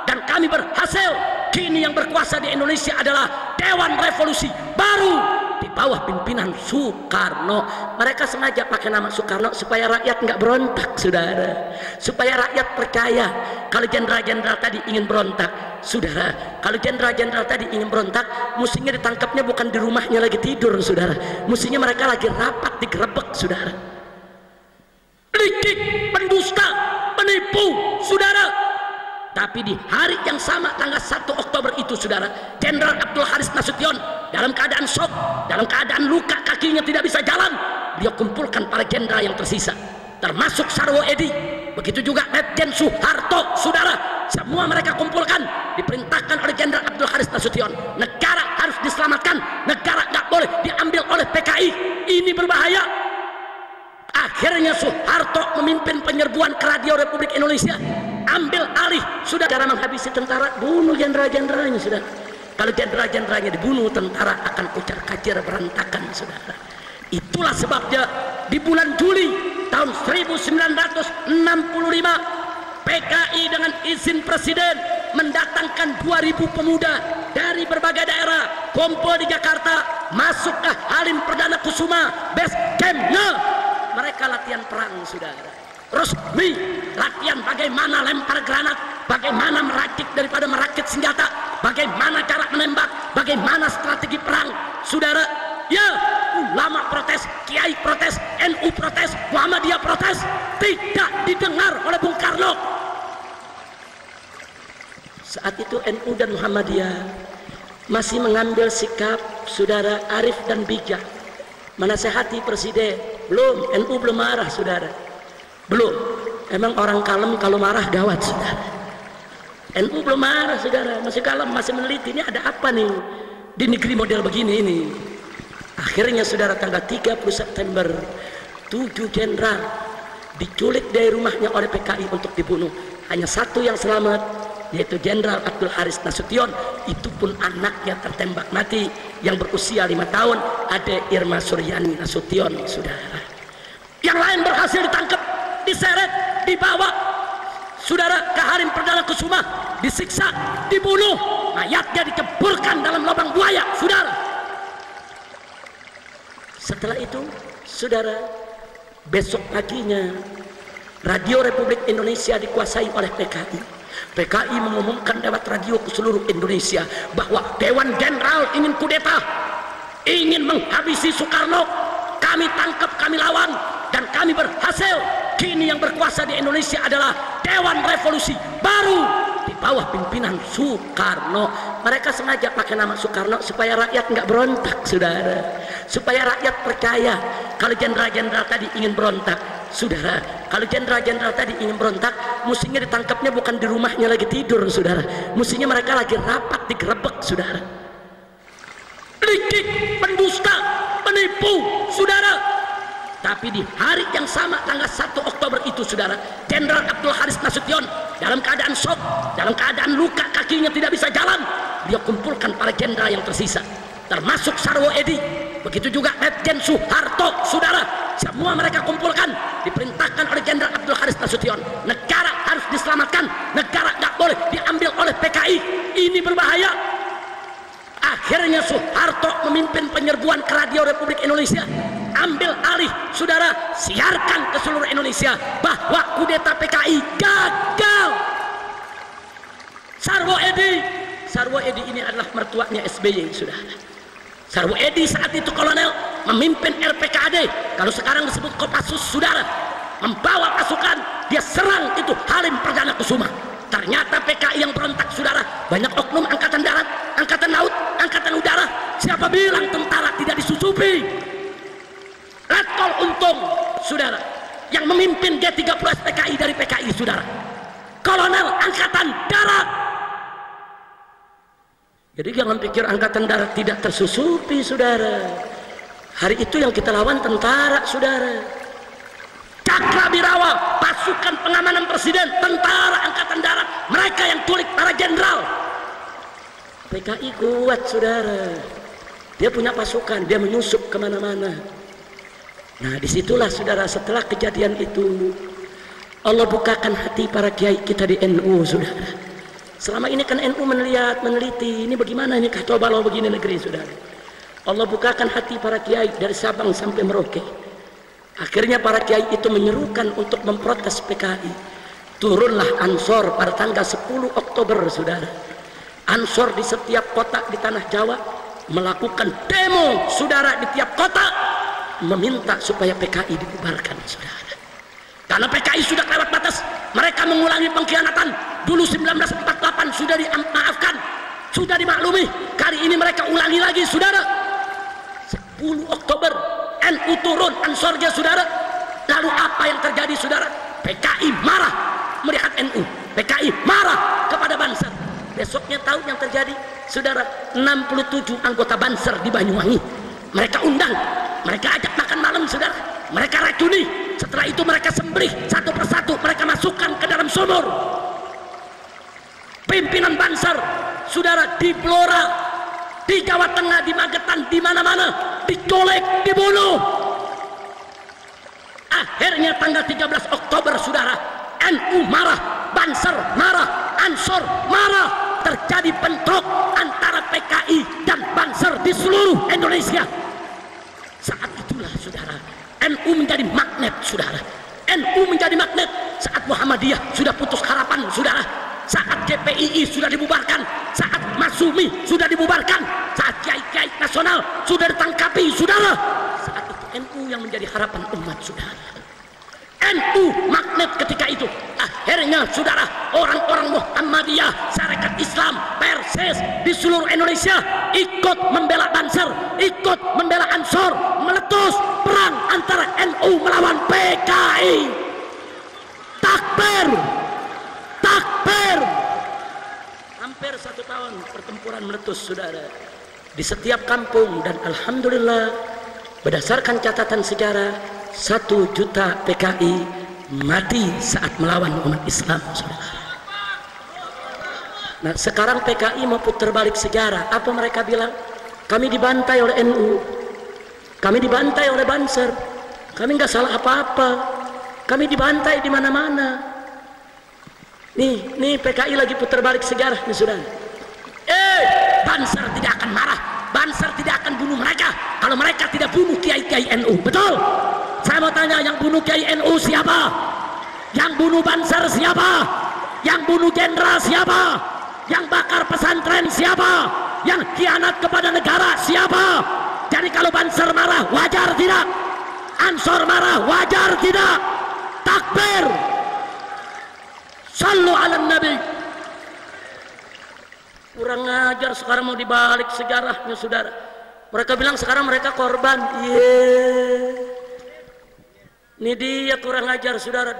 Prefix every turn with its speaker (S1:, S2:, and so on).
S1: dan kami berhasil. Kini yang berkuasa di Indonesia adalah Dewan Revolusi Baru di bawah pimpinan Soekarno. Mereka sengaja pakai nama Soekarno supaya rakyat nggak berontak, saudara. Supaya rakyat percaya kalau jenderal-jenderal tadi ingin berontak, saudara. Kalau jenderal-jenderal tadi ingin berontak, mestinya ditangkapnya bukan di rumahnya lagi tidur, saudara. Mestinya mereka lagi rapat digerebek, saudara. Licik, pendusta, penipu, saudara. Tapi di hari yang sama tanggal 1 Oktober itu, saudara, Jenderal Abdul Haris Nasution dalam keadaan shock, dalam keadaan luka, kakinya tidak bisa jalan, dia kumpulkan para jenderal yang tersisa, termasuk Sarwo Edi, begitu juga Letjen Soeharto, saudara. Semua mereka kumpulkan, diperintahkan oleh Jenderal Abdul Haris Nasution. Negara harus diselamatkan, negara nggak boleh diambil oleh PKI. Ini berbahaya. Akhirnya Soeharto memimpin penyerbuan ke Radio Republik Indonesia, ambil alih, sudah cara menghabisi tentara, bunuh jenderal-jenderalnya, sudah. Kalau jenderal-jenderalnya dibunuh, tentara akan kucar-kacir berantakan, saudara. Itulah sebabnya di bulan Juli tahun 1965 PKI dengan izin presiden mendatangkan 2000 pemuda dari berbagai daerah kumpul di Jakarta, masuk ke Halim Perdana Kusuma, base campnya. Mereka latihan perang, saudara. Resmi latihan bagaimana lempar granat, bagaimana meracik daripada merakit senjata, bagaimana cara menembak, bagaimana strategi perang, saudara. Ya, ulama protes, kiai protes, NU protes, Muhammadiyah protes, tidak didengar oleh Bung Karno. Saat itu NU dan Muhammadiyah masih mengambil sikap, saudara, arif dan bijak, menasehati presiden. Belum, NU belum marah, saudara. Belum. Emang orang kalem kalau marah gawat, saudara. NU belum marah, saudara. Masih kalem, masih meneliti. Ini ada apa nih di negeri model begini ini. Akhirnya, saudara, tanggal 30 September 7 jenderal diculik dari rumahnya oleh PKI untuk dibunuh. Hanya satu yang selamat, yaitu Jenderal Abdul Haris Nasution. Itu pun anaknya tertembak mati yang berusia 5 tahun, Ade Irma Suryani Nasution, saudara. Yang lain berhasil ditangkap, diseret, dibawa, saudara, ke Halim Perdana Kusuma, disiksa, dibunuh, mayatnya dikeburkan dalam lubang buaya, saudara. Setelah itu, saudara, besok paginya Radio Republik Indonesia dikuasai oleh PKI. PKI mengumumkan lewat radio ke seluruh Indonesia bahwa Dewan Jenderal ingin kudeta, ingin menghabisi Soekarno. Kami tangkap, kami lawan, dan kami berhasil. Kini yang berkuasa di Indonesia adalah Dewan Revolusi Baru di bawah pimpinan Soekarno. Mereka sengaja pakai nama Soekarno supaya rakyat nggak berontak, saudara. Supaya rakyat percaya kalau jenderal-jenderal tadi ingin berontak, saudara. Kalau jenderal-jenderal tadi ingin berontak, mestinya ditangkapnya bukan di rumahnya lagi tidur, saudara. Mestinya mereka lagi rapat digerebek, saudara. Licik, pendusta, penipu, saudara. Tapi di hari yang sama tanggal 1 Oktober itu, saudara, Jenderal Abdul Haris Nasution dalam keadaan shock, dalam keadaan luka, kakinya tidak bisa jalan, dia kumpulkan para jenderal yang tersisa, termasuk Sarwo Edi, begitu juga Letjen Soeharto, saudara. Semua mereka kumpulkan, diperintahkan oleh Jenderal Abdul Haris Nasution. Negara harus diselamatkan, negara nggak boleh diambil oleh PKI. Ini berbahaya. Akhirnya Soeharto memimpin penyerbuan ke Radio Republik Indonesia, ambil alih, saudara, siarkan ke seluruh Indonesia bahwa kudeta PKI gagal. Sarwo Edi ini adalah mertuanya SBY, saudara. Sarwo Edi saat itu kolonel, memimpin RPKAD, kalau sekarang disebut Kopassus, saudara, membawa pasukan, dia serang itu Halim Perdana Kusuma. Ternyata PKI yang berontak, saudara, banyak oknum angkatan darat, angkatan laut, angkatan udara. Siapa bilang tentara tidak disusupi? Letkol Untung, saudara, yang memimpin G30 PKI dari PKI, saudara, kolonel angkatan darat. Jadi jangan pikir angkatan darat tidak tersusupi, saudara. Hari itu yang kita lawan tentara, saudara. Cakrabirawa, pasukan pengamanan presiden, tentara angkatan darat, mereka yang culik para jenderal. PKI kuat, saudara. Dia punya pasukan, dia menyusup kemana-mana. Nah, disitulah, saudara, setelah kejadian itu Allah bukakan hati para kiai kita di NU, saudara. Selama ini kan NU meneliti, ini bagaimana ini kacau balau begini negeri, saudara. Allah bukakan hati para kiai dari Sabang sampai Merauke. Akhirnya para kiai itu menyerukan untuk memprotes PKI. Turunlah Ansor pada tanggal 10 Oktober, saudara. Ansor di setiap kota di tanah Jawa melakukan demo, saudara, di tiap kota meminta supaya PKI dibubarkan, saudara. Karena PKI sudah lewat batas, mereka mengulangi pengkhianatan. Dulu 1948 sudah dimaafkan, sudah dimaklumi. Kali ini mereka ulangi lagi, saudara. 10 Oktober NU turun Ansornya, saudara. Lalu apa yang terjadi, saudara? PKI marah melihat NU, PKI marah kepada Banser. Besoknya tahu yang terjadi, saudara, 67 anggota Banser di Banyuwangi mereka undang, mereka ajak makan malam, saudara, mereka racuni. Setelah itu mereka sembelih satu persatu, mereka masukkan ke dalam sumur. Pimpinan Banser, saudara, di Blora, di Jawa Tengah, di Magetan, di mana-mana dicolek, dibunuh. Akhirnya tanggal 13 Oktober, saudara, NU marah, Banser marah, Ansor marah. Terjadi bentrok antara PKI dan Banser di seluruh Indonesia. Saat itulah, saudara, NU menjadi magnet, saudara. NU menjadi magnet saat Muhammadiyah sudah putus harapan, saudara. Saat GPII sudah dibubarkan, saat Masumi sudah dibubarkan, saat kiai-kiai nasional sudah ditangkapi, saudara. Saat itu NU yang menjadi harapan umat, saudara. NU magnet ketika itu. Akhirnya, saudara, orang-orang Muhammadiyah, Sarekat Islam, Persis di seluruh Indonesia ikut membela Banser, ikut membela Ansor, meletus perang antara NU melawan PKI. Takbir, takbir. Hampir 1 tahun pertempuran meletus, saudara, di setiap kampung. Dan alhamdulillah, berdasarkan catatan sejarah, 1 juta PKI mati saat melawan umat Islam, saudara. Nah, sekarang PKI mau putar balik sejarah. Apa mereka bilang? Kami dibantai oleh NU, kami dibantai oleh Banser, kami nggak salah apa-apa, kami dibantai di mana-mana. Nih PKI lagi putar balik sejarah, nih, saudara. Banser tidak akan marah, Banser tidak akan bunuh mereka kalau mereka tidak bunuh kiai-kiai NU. Betul? Saya mau tanya, yang bunuh kiai NU siapa? Yang bunuh Banser siapa? Yang bunuh jenderal siapa? Yang bakar pesantren siapa? Yang khianat kepada negara siapa? Jadi kalau Banser marah, wajar tidak? Ansor marah, wajar tidak? Takbir. Sallu ala Nabi. Kurang ajar, sekarang mau dibalik sejarahnya, saudara. Mereka bilang sekarang mereka korban. Ini dia kurang ajar, saudara.